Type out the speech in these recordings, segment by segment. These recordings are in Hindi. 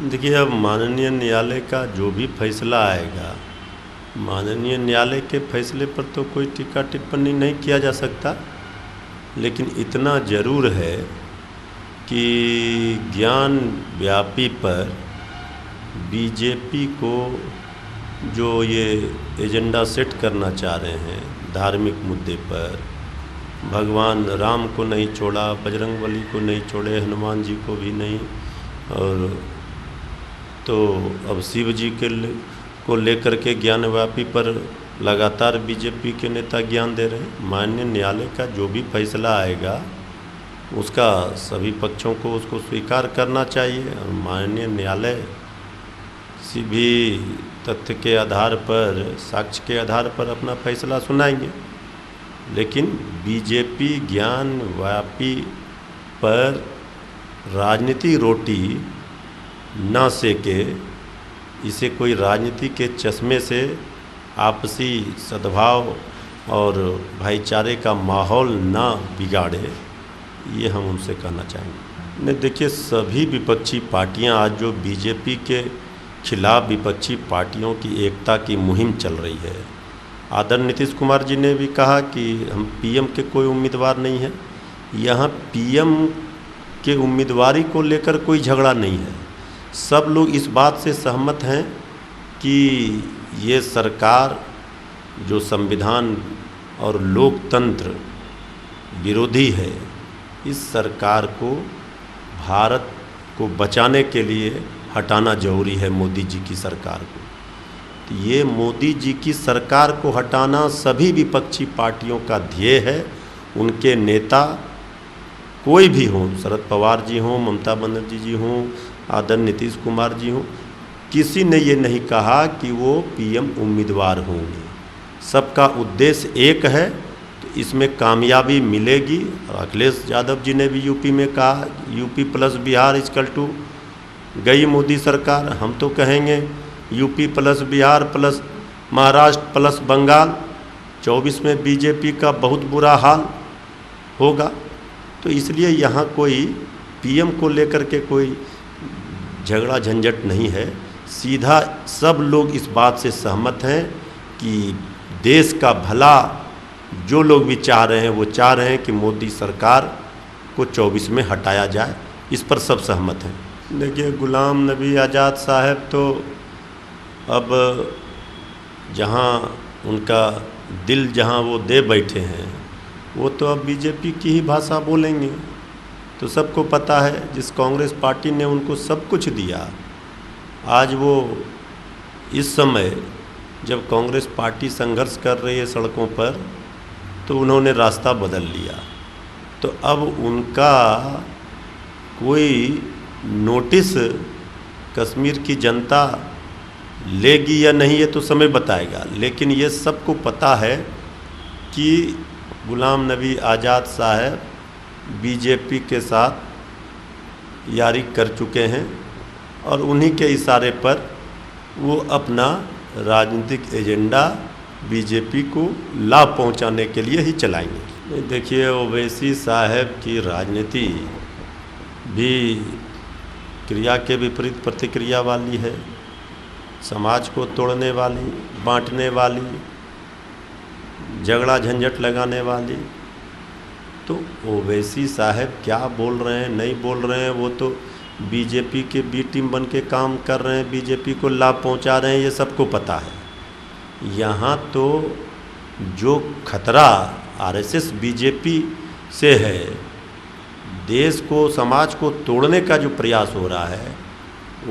देखिए, अब माननीय न्यायालय का जो भी फैसला आएगा, माननीय न्यायालय के फैसले पर तो कोई टीका टिप्पणी नहीं किया जा सकता। लेकिन इतना ज़रूर है कि ज्ञान व्यापी पर बीजेपी को जो ये एजेंडा सेट करना चाह रहे हैं धार्मिक मुद्दे पर, भगवान राम को नहीं छोड़ा, बजरंगबली को नहीं छोड़े, हनुमान जी को भी नहीं, और तो अब शिव जी को लेकर के ज्ञानव्यापी पर लगातार बीजेपी के नेता ज्ञान दे रहे हैं। माननीय न्यायालय का जो भी फैसला आएगा उसका सभी पक्षों को उसको स्वीकार करना चाहिए, और माननीय न्यायालय किसी भी तथ्य के आधार पर, साक्ष्य के आधार पर अपना फैसला सुनाएंगे। लेकिन बीजेपी ज्ञानव्यापी पर राजनीति रोटी ना सेके, इसे कोई राजनीति के चश्मे से आपसी सद्भाव और भाईचारे का माहौल ना बिगाड़े, ये हम उनसे कहना चाहेंगे। नहीं, देखिए, सभी विपक्षी पार्टियां आज जो बीजेपी के खिलाफ विपक्षी पार्टियों की एकता की मुहिम चल रही है। आदरणीय नीतीश कुमार जी ने भी कहा कि हम पीएम के कोई उम्मीदवार नहीं है। यहाँ पीएम के उम्मीदवारी को लेकर कोई झगड़ा नहीं है। सब लोग इस बात से सहमत हैं कि ये सरकार जो संविधान और लोकतंत्र विरोधी है, इस सरकार को भारत को बचाने के लिए हटाना जरूरी है, मोदी जी की सरकार को। तो ये मोदी जी की सरकार को हटाना सभी विपक्षी पार्टियों का ध्येय है। उनके नेता कोई भी हों, शरद पवार जी हों, ममता बनर्जी जी हों, आदरणीय नीतीश कुमार जी हों, किसी ने ये नहीं कहा कि वो पीएम उम्मीदवार होंगे। सबका उद्देश्य एक है, तो इसमें कामयाबी मिलेगी। और अखिलेश यादव जी ने भी यूपी में कहा, UP plus Bihar equal to गई मोदी सरकार। हम तो कहेंगे UP plus Bihar plus Maharashtra plus Bengal, 24 में बीजेपी का बहुत बुरा हाल होगा। तो इसलिए यहाँ कोई पीएम को लेकर के कोई झगड़ा झंझट नहीं है। सीधा सब लोग इस बात से सहमत हैं कि देश का भला जो लोग भी चाह रहे हैं, वो चाह रहे हैं कि मोदी सरकार को 24 में हटाया जाए। इस पर सब सहमत हैं। देखिए, गुलाम नबी आज़ाद साहब तो अब जहां उनका दिल जहां वो दे बैठे हैं, वो तो अब बीजेपी की ही भाषा बोलेंगे। तो सबको पता है, जिस कांग्रेस पार्टी ने उनको सब कुछ दिया, आज वो इस समय जब कांग्रेस पार्टी संघर्ष कर रही है सड़कों पर, तो उन्होंने रास्ता बदल लिया। तो अब उनका कोई नोटिस कश्मीर की जनता लेगी या नहीं, ये तो समय बताएगा। लेकिन ये सबको पता है कि गुलाम नबी आज़ाद साहब बीजेपी के साथ यारी कर चुके हैं, और उन्हीं के इशारे पर वो अपना राजनीतिक एजेंडा बीजेपी को लाभ पहुंचाने के लिए ही चलाएंगे। देखिए, ओवैसी साहब की राजनीति भी क्रिया के विपरीत प्रतिक्रिया वाली है, समाज को तोड़ने वाली, बांटने वाली, झगड़ा झंझट लगाने वाली। तो ओवैसी साहब क्या बोल रहे हैं, नहीं बोल रहे हैं, वो तो बीजेपी के बी टीम बन के काम कर रहे हैं, बीजेपी को लाभ पहुंचा रहे हैं, ये सबको पता है। यहाँ तो जो खतरा आरएसएस बीजेपी से है, देश को, समाज को तोड़ने का जो प्रयास हो रहा है,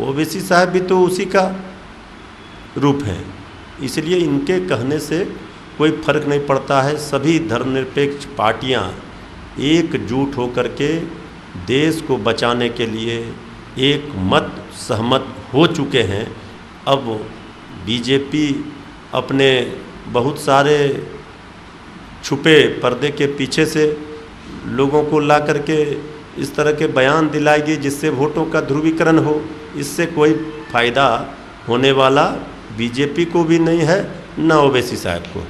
ओवैसी साहब भी तो उसी का रूप है। इसलिए इनके कहने से कोई फर्क नहीं पड़ता है। सभी धर्मनिरपेक्ष पार्टियां एकजुट होकर के देश को बचाने के लिए एक मत सहमत हो चुके हैं। अब बीजेपी अपने बहुत सारे छुपे पर्दे के पीछे से लोगों को ला करके इस तरह के बयान दिलाएगी जिससे वोटों का ध्रुवीकरण हो। इससे कोई फ़ायदा होने वाला बीजेपी को भी नहीं है, न ओवैसी साहब को।